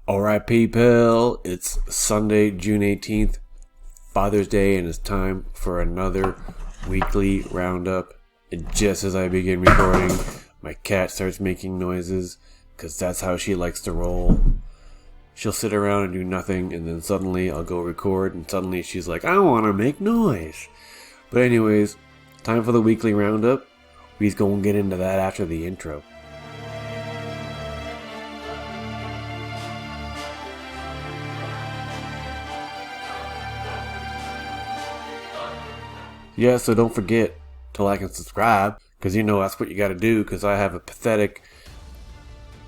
Alright people, it's Sunday, June 18th, Father's Day, and it's time for another weekly roundup. And just as I begin recording, my cat starts making noises, because that's how she likes to roll. She'll sit around and do nothing, and then suddenly I'll go record, and suddenly she's like, I want to make noise. But anyways, time for the weekly roundup. We's gonna get into that after the intro. Yeah, so don't forget to like and subscribe, because you know that's what you gotta do, because I have a pathetic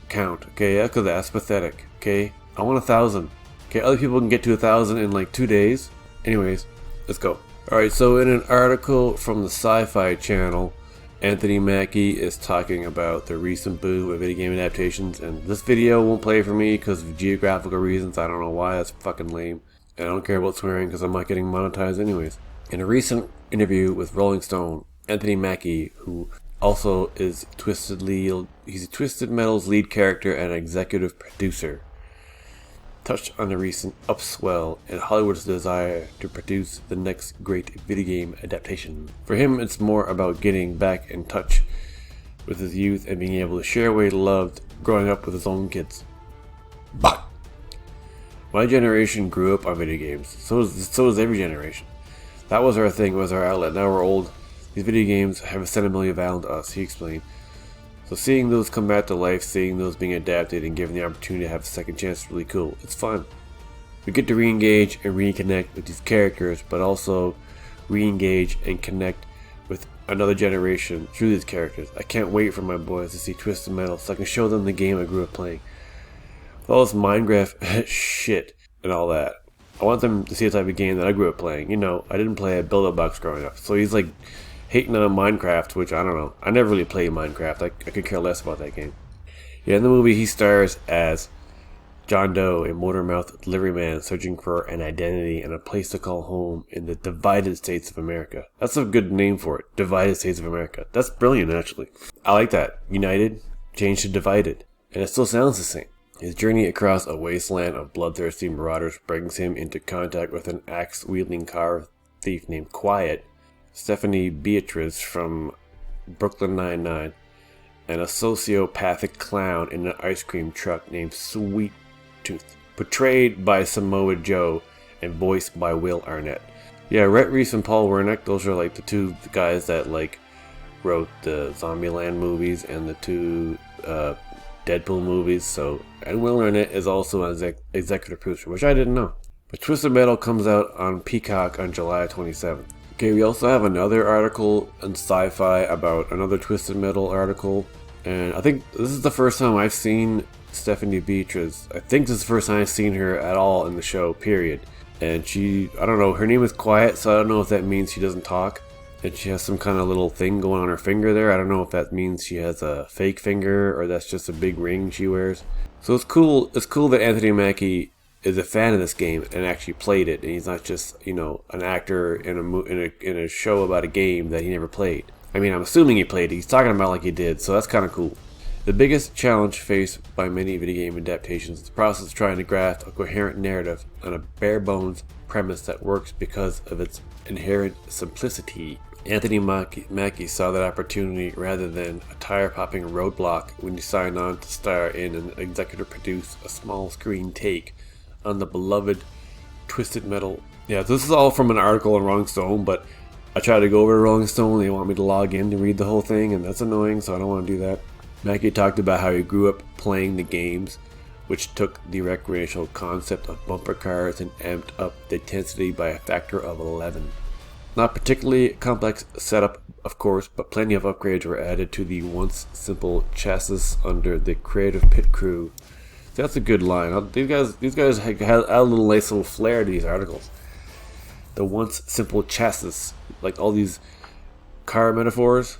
count, okay? Yeah, because that's pathetic, okay? I want 1,000. Okay, other people can get to 1,000 in like 2 days. Anyways, let's go. Alright, so in an article from the Sci-Fi Channel, Anthony Mackie is talking about the recent boom of video game adaptations, and this video won't play for me because of geographical reasons. I don't know why, that's fucking lame. And I don't care about swearing because I'm not getting monetized anyways. In a recent interview with Rolling Stone, Anthony Mackie, who also is he's Twisted Metal's lead character and executive producer, touched on the recent upswell in Hollywood's desire to produce the next great video game adaptation. For him, it's more about getting back in touch with his youth and being able to share what he loved growing up with his own kids. But my generation grew up on video games. So is every generation. That was our thing, was our outlet. Now we're old. These video games have a sentimental value to us, he explained. So seeing those come back to life, seeing those being adapted and given the opportunity to have a second chance is really cool. It's fun. We get to re-engage and reconnect with these characters, but also re-engage and connect with another generation through these characters. I can't wait for my boys to see Twisted Metal so I can show them the game I grew up playing. With all this Minecraft shit and all that, I want them to see the type of game that I grew up playing. You know, I didn't play a Build-A-Box growing up. So he's like hating on Minecraft, which I don't know. I never really played Minecraft. I could care less about that game. Yeah, in the movie he stars as John Doe, a motor-mouthed delivery man searching for an identity and a place to call home in the divided states of America. That's a good name for it. Divided States of America. That's brilliant, actually. I like that. United, changed to divided. And it still sounds the same. His journey across a wasteland of bloodthirsty marauders brings him into contact with an axe-wielding car thief named Quiet, Stephanie Beatriz from Brooklyn Nine-Nine, and a sociopathic clown in an ice cream truck named Sweet Tooth, portrayed by Samoa Joe and voiced by Will Arnett. Yeah, Rhett Reese and Paul Wernick, those are like the two guys that like wrote the Zombieland movies and the two Deadpool movies. So, and Will Arnett is also an executive producer, which I didn't know. But Twisted Metal comes out on Peacock on July 27th. Okay, we also have another article on Sci-Fi about another Twisted Metal article, and I think this is the first time I've seen Stephanie Beatriz. I think this is the first time I've seen her at all in the show, period. And she, I don't know, her name is Quiet, so I don't know if that means she doesn't talk. And she has some kind of little thing going on her finger there. I don't know if that means she has a fake finger or that's just a big ring she wears. So it's cool that Anthony Mackie is a fan of this game and actually played it, and he's not just, you know, an actor in a show about a game that he never played. I mean, I'm assuming he played it. He's talking about it like he did, so that's kind of cool. The biggest challenge faced by many video game adaptations is the process of trying to graft a coherent narrative on a bare bones premise that works because of its inherent simplicity. Anthony Mackie saw that opportunity rather than a tire-popping roadblock when he signed on to star in and executive produce a small screen take on the beloved Twisted Metal. Yeah, this is all from an article on Rolling Stone, but I tried to go over to Rolling Stone, they want me to log in to read the whole thing, and that's annoying, so I don't want to do that. Mackie talked about how he grew up playing the games, which took the recreational concept of bumper cars and amped up the intensity by a factor of 11. Not particularly complex setup, of course, but plenty of upgrades were added to the once simple chassis under the creative pit crew. That's a good line. These guys had a little nice little flair to these articles. The once simple chassis, like all these car metaphors,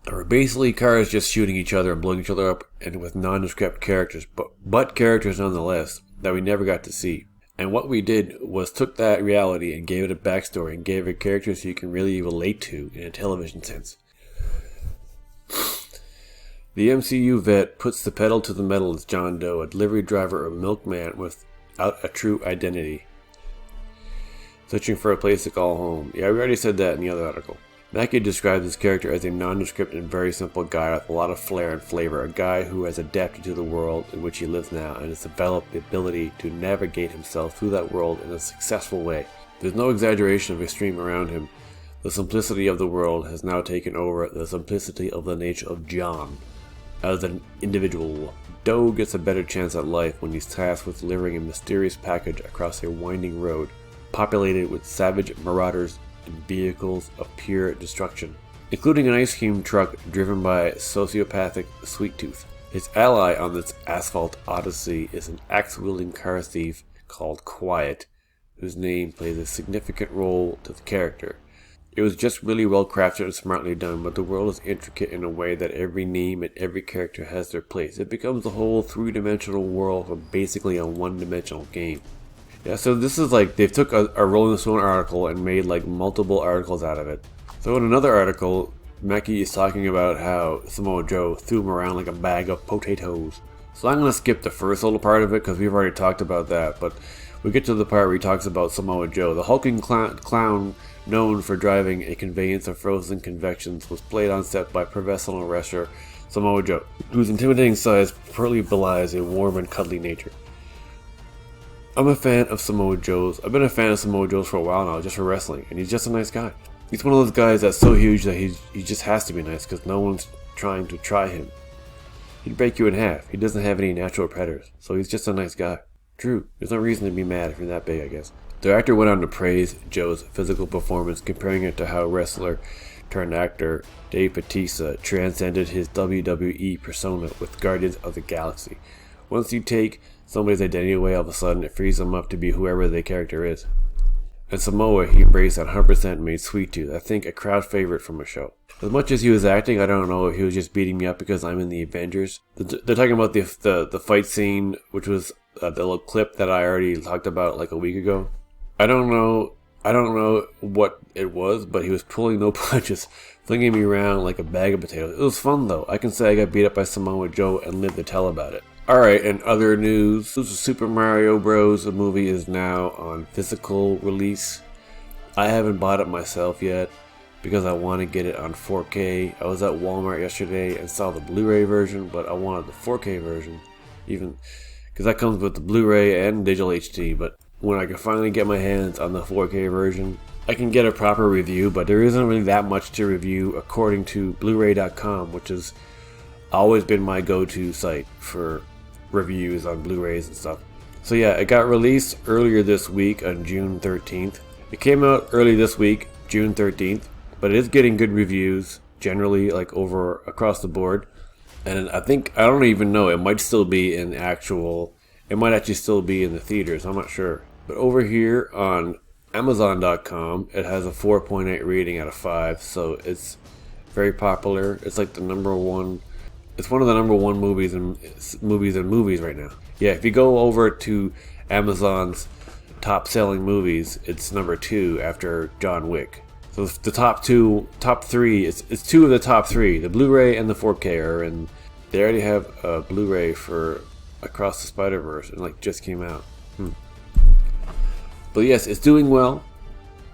are basically cars just shooting each other and blowing each other up, and with nondescript characters, but characters nonetheless that we never got to see. And what we did was took that reality and gave it a backstory and gave it characters you can really relate to in a television sense. The MCU vet puts the pedal to the metal as John Doe, a delivery driver or milkman without a true identity. Searching for a place to call home. Yeah, we already said that in the other article. Mackie describes his character as a nondescript and very simple guy with a lot of flair and flavor, a guy who has adapted to the world in which he lives now and has developed the ability to navigate himself through that world in a successful way. There's no exaggeration of extreme around him. The simplicity of the world has now taken over the simplicity of the nature of John. As an individual, Doe gets a better chance at life when he's tasked with delivering a mysterious package across a winding road, populated with savage marauders and vehicles of pure destruction, including an ice cream truck driven by sociopathic Sweet Tooth. His ally on this asphalt odyssey is an axe-wielding car thief called Quiet, whose name plays a significant role to the character. It was just really well crafted and smartly done, but the world is intricate in a way that every name and every character has their place. It becomes a whole three-dimensional world from basically a one-dimensional game. Yeah, so this is like, they took a Rolling Stone article and made like multiple articles out of it. So in another article, Mackie is talking about how Samoa Joe threw him around like a bag of potatoes. So I'm going to skip the first little part of it because we've already talked about that, but we get to the part where he talks about Samoa Joe. The hulking clown known for driving a conveyance of frozen confections was played on set by professional wrestler Samoa Joe, whose intimidating size partly belies a warm and cuddly nature. I'm a fan of Samoa Joe's. I've been a fan of Samoa Joe's for a while now, just for wrestling, and he's just a nice guy. He's one of those guys that's so huge that he just has to be nice because no one's trying to try him. He'd break you in half. He doesn't have any natural predators, so he's just a nice guy. True, there's no reason to be mad if you're that big, I guess. The actor went on to praise Joe's physical performance, comparing it to how wrestler turned actor Dave Bautista transcended his WWE persona with Guardians of the Galaxy. Once you take somebody's identity away, all of a sudden it frees them up to be whoever their character is. And Samoa, he embraced that 100% made Sweet Tooth, I think a crowd favorite from a show. As much as he was acting, I don't know if he was just beating me up because I'm in the Avengers. They're talking about the fight scene, which was the little clip that I already talked about like a week ago. I don't know what it was, but he was pulling no punches, flinging me around like a bag of potatoes. It was fun though. I can say I got beat up by Samoa Joe and lived to tell about it. Alright, and other news, Super Mario Bros. The movie is now on physical release. I haven't bought it myself yet because I want to get it on 4K. I was at Walmart yesterday and saw the Blu-ray version, but I wanted the 4K version, even because that comes with the Blu-ray and digital HD. But when I can finally get my hands on the 4K version, I can get a proper review, but there isn't really that much to review according to Blu-ray.com, which has always been my go-to site for reviews on Blu-rays and stuff. So yeah, it got released earlier this week on June 13th. It came out early this week, June 13th, but it is getting good reviews generally, like over across the board. And I don't even know, it might still be in it might actually still be in the theaters, I'm not sure. But over here on Amazon.com, it has a 4.8 rating out of 5, so it's very popular. It's like it's one of the number one movies right now. Yeah, if you go over to Amazon's top selling movies, it's number 2 after John Wick. So the top three, it's 2 of the top 3. The Blu-ray and the 4K are in. They already have a Blu-ray for Across the Spider-Verse, and like just came out. But yes, it's doing well.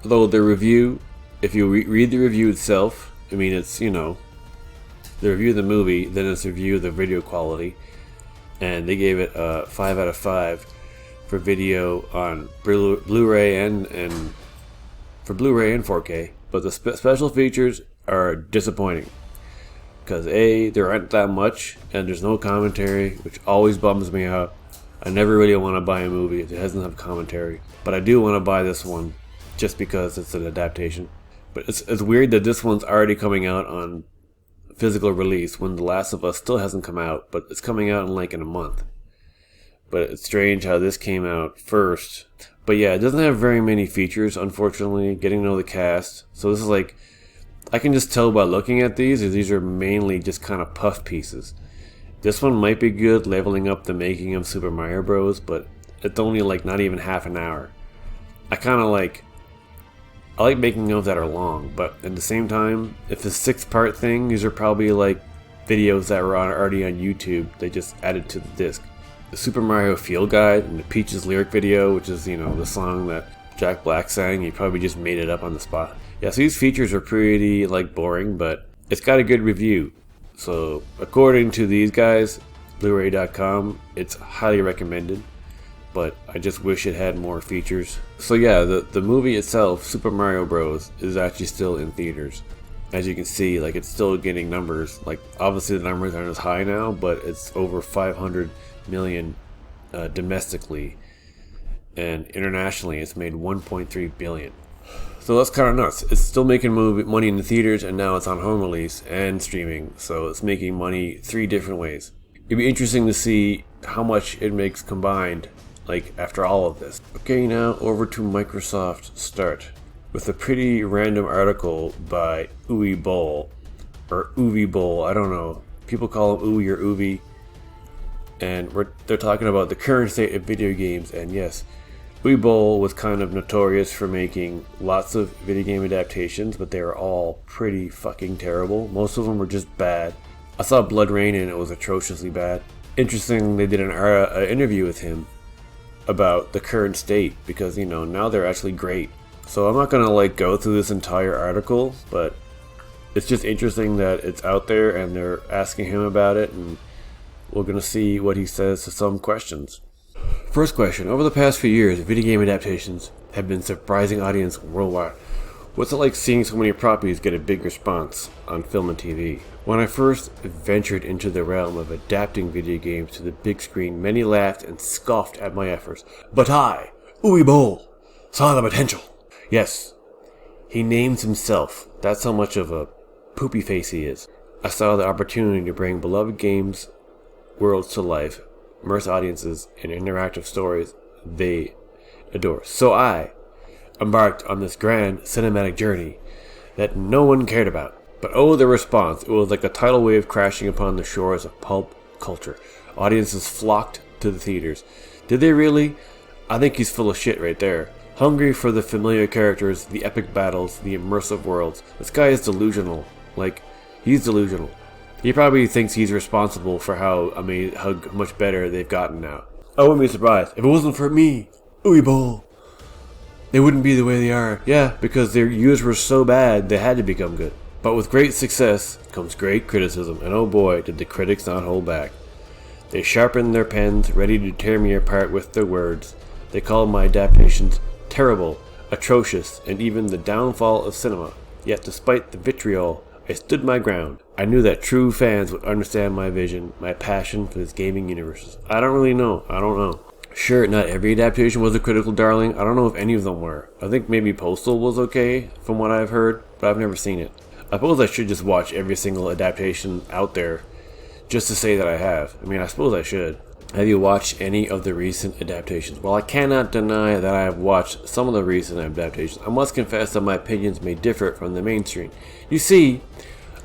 Although the review, if you read the review itself, I mean it's, the review of the movie, then it's a review of the video quality, and they gave it a 5 out of 5 for video on Blu-ray and for Blu-ray and 4K. But the special features are disappointing because there aren't that much, and there's no commentary, which always bums me out. I never really want to buy a movie if it doesn't have commentary, but I do want to buy this one just because it's an adaptation. But it's weird that this one's already coming out on physical release when The Last of Us still hasn't come out, but it's coming out in a month. But it's strange how this came out first. But yeah, it doesn't have very many features, unfortunately, getting to know the cast. So this is like, I can just tell by looking at these are mainly just kind of puff pieces. This one might be good, leveling up the making of Super Mario Bros., but it's only not even half an hour. I like making of that are long, but at the same time, if it's a 6-part thing, these are probably videos that were already on YouTube. They just added to the disc. The Super Mario Field Guide and the Peaches lyric video, which is, you know, the song that Jack Black sang. He probably just made it up on the spot. Yeah, so these features are pretty, like, boring, but it's got a good review. So, according to these guys, Blu-ray.com, it's highly recommended, but I just wish it had more features. So yeah, the movie itself, Super Mario Bros., is actually still in theaters. As you can see, like, it's still getting numbers. Like, obviously the numbers aren't as high now, but it's over 500 million domestically, and internationally it's made 1.3 billion. So that's kind of nuts. It's still making money in the theaters, and now it's on home release and streaming, so it's making money 3 different ways. It'd be interesting to see how much it makes combined, like, after all of this. Okay, now over to Microsoft Start with a pretty random article by Uwe Boll, or Uwe Boll, I don't know. People call him Uwe or Uwe, and they're talking about the current state of video games, and yes, Uwe Boll was kind of notorious for making lots of video game adaptations, but they were all pretty fucking terrible. Most of them were just bad. I saw Blood Rain and it was atrociously bad. Interesting, they did an interview with him about the current state, because, you know, now they're actually great. So I'm not gonna, like, go through this entire article, but it's just interesting that it's out there and they're asking him about it, and we're gonna see what he says to some questions. First question: over the past few years, video game adaptations have been surprising audience worldwide. What's it like seeing so many properties get a big response on film and TV? When I first ventured into the realm of adapting video games to the big screen, many laughed and scoffed at my efforts. But I, Uwe Boll, saw the potential. Yes, he names himself. That's how much of a poopy face he is. I saw the opportunity to bring beloved games worlds to life, immerse audiences in interactive stories they adore. So I embarked on this grand cinematic journey that no one cared about. But oh, the response. It was like a tidal wave crashing upon the shores of pulp culture. Audiences flocked to the theaters. Did they really? I think he's full of shit right there. Hungry for the familiar characters, the epic battles, the immersive worlds. This guy is delusional. Like, he's delusional. He probably thinks he's responsible for how much better they've gotten now. I wouldn't be surprised if it wasn't for me, Uwe Boll. They wouldn't be the way they are. Yeah, because their years were so bad, they had to become good. But with great success comes great criticism, and oh boy, did the critics not hold back. They sharpened their pens, ready to tear me apart with their words. They called my adaptations terrible, atrocious, and even the downfall of cinema. Yet despite the vitriol, I stood my ground. I knew that true fans would understand my vision, my passion for this gaming universe. I don't really know. I don't know. Sure, not every adaptation was a critical darling. I don't know if any of them were. I think maybe Postal was okay, from what I've heard, but I've never seen it. I suppose I should just watch every single adaptation out there, just to say that I have. I mean, I suppose I should. Have you watched any of the recent adaptations? Well, I cannot deny that I have watched some of the recent adaptations. I must confess that my opinions may differ from the mainstream. You see,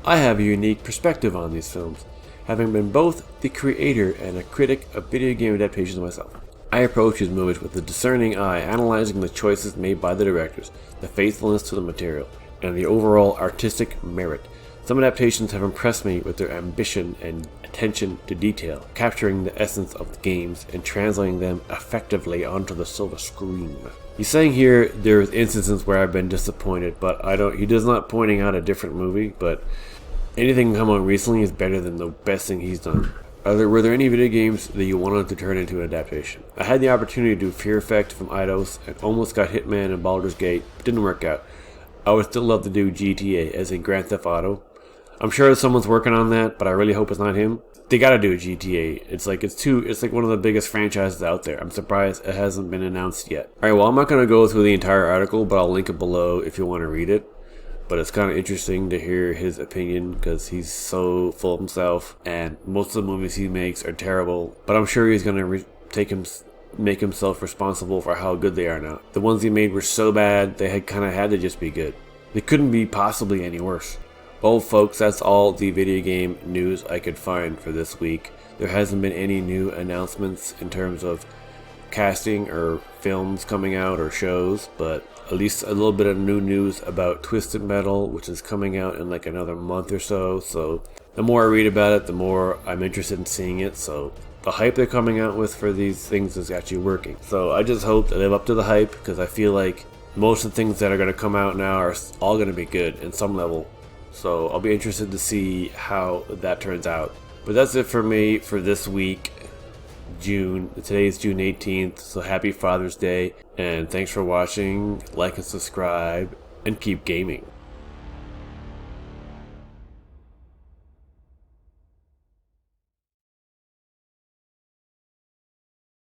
I have a unique perspective on these films, having been both the creator and a critic of video game adaptations myself. I approach these movies with a discerning eye, analyzing the choices made by the directors, the faithfulness to the material, and the overall artistic merit. Some adaptations have impressed me with their ambition and attention to detail, capturing the essence of the games and translating them effectively onto the silver screen. He's saying here there's instances where I've been disappointed, but he does not pointing out a different movie, but anything come out recently is better than the best thing he's done. Were there any video games that you wanted to turn into an adaptation? I had the opportunity to do Fear Effect from Eidos and almost got Hitman and Baldur's Gate, but didn't work out. I would still love to do GTA, as in Grand Theft Auto. I'm sure someone's working on that, but I really hope it's not him. They gotta do a GTA. It's like one of the biggest franchises out there. I'm surprised it hasn't been announced yet. Alright, well, I'm not gonna go through the entire article, but I'll link it below if you want to read it. But it's kind of interesting to hear his opinion, because he's so full of himself, and most of the movies he makes are terrible. But I'm sure he's gonna make himself responsible for how good they are now. The ones he made were so bad, they kind of had to just be good. They couldn't be possibly any worse. Well, folks, that's all the video game news I could find for this week. There hasn't been any new announcements in terms of casting or films coming out or shows, but at least a little bit of new news about Twisted Metal, which is coming out in like another month or so. So the more I read about it, the more I'm interested in seeing it. So the hype they're coming out with for these things is actually working. So I just hope they live up to the hype, because I feel like most of the things that are going to come out now are all going to be good in some level. So I'll be interested to see how that turns out. But that's it for me for this week. Today is June 18th, so happy Father's Day, and thanks for watching. Like and subscribe, and keep gaming.